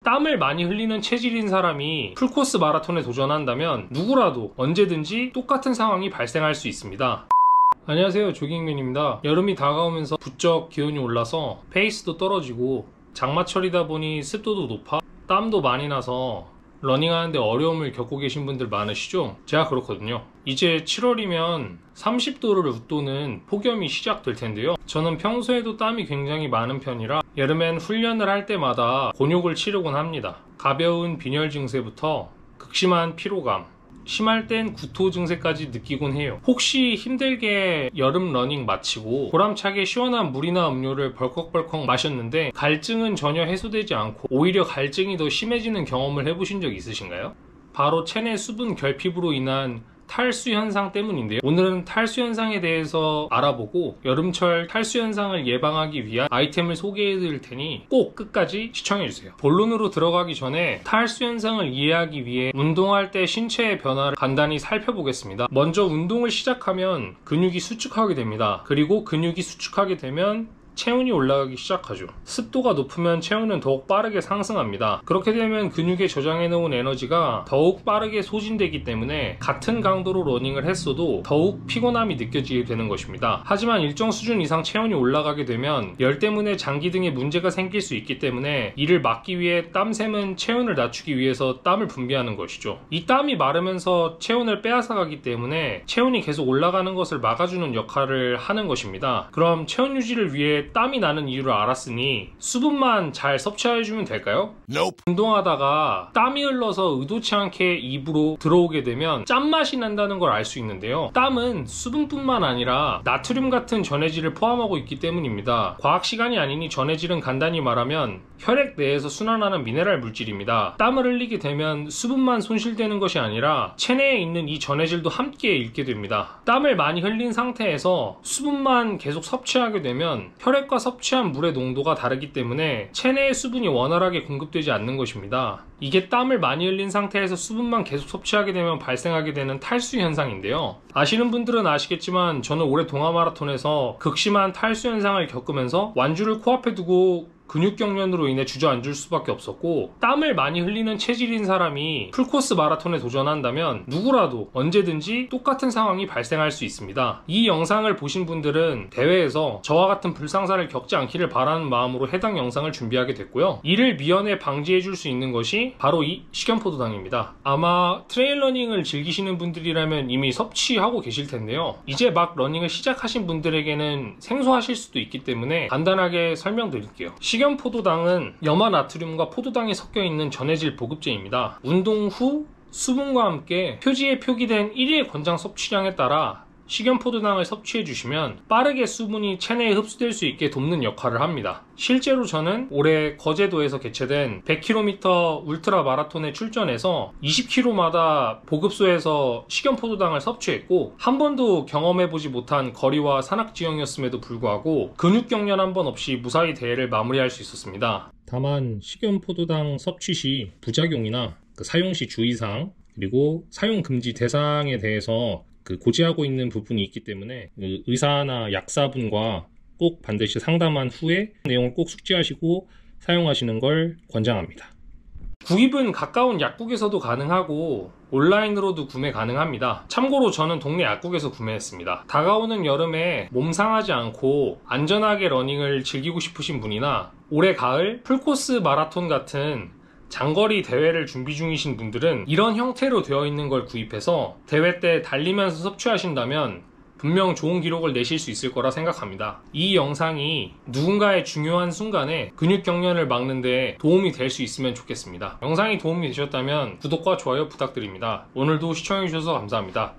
땀을 많이 흘리는 체질인 사람이 풀코스 마라톤에 도전한다면 누구라도 언제든지 똑같은 상황이 발생할 수 있습니다. 안녕하세요, 조깅맨입니다. 여름이 다가오면서 부쩍 기온이 올라서 페이스도 떨어지고 장마철이다 보니 습도도 높아 땀도 많이 나서 러닝하는데 어려움을 겪고 계신 분들 많으시죠? 제가 그렇거든요. 이제 7월이면 30도를 웃도는 폭염이 시작될 텐데요. 저는 평소에도 땀이 굉장히 많은 편이라 여름엔 훈련을 할 때마다 곤욕을 치르곤 합니다. 가벼운 빈혈 증세부터 극심한 피로감, 심할 땐 구토 증세까지 느끼곤 해요. 혹시 힘들게 여름 러닝 마치고 보람차게 시원한 물이나 음료를 벌컥벌컥 마셨는데 갈증은 전혀 해소되지 않고 오히려 갈증이 더 심해지는 경험을 해보신 적 있으신가요? 바로 체내 수분 결핍으로 인한 탈수 현상 때문인데요. 오늘은 탈수 현상에 대해서 알아보고 여름철 탈수 현상을 예방하기 위한 아이템을 소개해 드릴 테니 꼭 끝까지 시청해 주세요. 본론으로 들어가기 전에 탈수 현상을 이해하기 위해 운동할 때 신체의 변화를 간단히 살펴보겠습니다. 먼저 운동을 시작하면 근육이 수축하게 됩니다. 그리고 근육이 수축하게 되면 체온이 올라가기 시작하죠. 습도가 높으면 체온은 더욱 빠르게 상승합니다. 그렇게 되면 근육에 저장해 놓은 에너지가 더욱 빠르게 소진되기 때문에 같은 강도로 러닝을 했어도 더욱 피곤함이 느껴지게 되는 것입니다. 하지만 일정 수준 이상 체온이 올라가게 되면 열 때문에 장기 등에 문제가 생길 수 있기 때문에 이를 막기 위해 땀샘은 체온을 낮추기 위해서 땀을 분비하는 것이죠. 이 땀이 마르면서 체온을 빼앗아가기 때문에 체온이 계속 올라가는 것을 막아주는 역할을 하는 것입니다. 그럼 체온 유지를 위해 땀이 나는 이유를 알았으니 수분만 잘 섭취해주면 될까요? Nope. 운동하다가 땀이 흘러서 의도치 않게 입으로 들어오게 되면 짠맛이 난다는 걸 알 수 있는데요. 땀은 수분뿐만 아니라 나트륨 같은 전해질을 포함하고 있기 때문입니다. 과학 시간이 아니니 전해질은 간단히 말하면 혈액 내에서 순환하는 미네랄 물질입니다. 땀을 흘리게 되면 수분만 손실되는 것이 아니라 체내에 있는 이 전해질도 함께 잃게 됩니다. 땀을 많이 흘린 상태에서 수분만 계속 섭취하게 되면 혈액과 섭취한 물의 농도가 다르기 때문에 체내의 수분이 원활하게 공급되지 않는 것입니다. 이게 땀을 많이 흘린 상태에서 수분만 계속 섭취하게 되면 발생하게 되는 탈수 현상인데요. 아시는 분들은 아시겠지만 저는 올해 동아 마라톤에서 극심한 탈수 현상을 겪으면서 완주를 코앞에 두고 근육경련으로 인해 주저앉을 수밖에 없었고, 땀을 많이 흘리는 체질인 사람이 풀코스 마라톤에 도전한다면 누구라도 언제든지 똑같은 상황이 발생할 수 있습니다. 이 영상을 보신 분들은 대회에서 저와 같은 불상사를 겪지 않기를 바라는 마음으로 해당 영상을 준비하게 됐고요. 이를 미연에 방지해 줄 수 있는 것이 바로 이 식염포도당입니다. 아마 트레일 러닝을 즐기시는 분들이라면 이미 섭취하고 계실 텐데요. 이제 막 러닝을 시작하신 분들에게는 생소하실 수도 있기 때문에 간단하게 설명드릴게요. 식염포도당은 염화나트륨과 포도당이 섞여 있는 전해질 보급제입니다. 운동 후 수분과 함께 표지에 표기된 1일 권장 섭취량에 따라 식염포도당을 섭취해 주시면 빠르게 수분이 체내에 흡수될 수 있게 돕는 역할을 합니다. 실제로 저는 올해 거제도에서 개최된 100km 울트라 마라톤에 출전해서 20km마다 보급소에서 식염포도당을 섭취했고, 한 번도 경험해보지 못한 거리와 산악지형이었음에도 불구하고 근육경련 한 번 없이 무사히 대회를 마무리할 수 있었습니다. 다만 식염포도당 섭취 시 부작용이나 사용 시 주의사항, 그리고 사용 금지 대상에 대해서 고지하고 있는 부분이 있기 때문에 의사나 약사분과 꼭 반드시 상담한 후에 내용을 꼭 숙지하시고 사용하시는 걸 권장합니다. 구입은 가까운 약국에서도 가능하고 온라인으로도 구매 가능합니다. 참고로 저는 동네 약국에서 구매했습니다. 다가오는 여름에 몸 상하지 않고 안전하게 러닝을 즐기고 싶으신 분이나 올해 가을 풀코스 마라톤 같은 장거리 대회를 준비 중이신 분들은 이런 형태로 되어 있는 걸 구입해서 대회 때 달리면서 섭취하신다면 분명 좋은 기록을 내실 수 있을 거라 생각합니다. 이 영상이 누군가의 중요한 순간에 근육경련을 막는 데 도움이 될 수 있으면 좋겠습니다. 영상이 도움이 되셨다면 구독과 좋아요 부탁드립니다. 오늘도 시청해주셔서 감사합니다.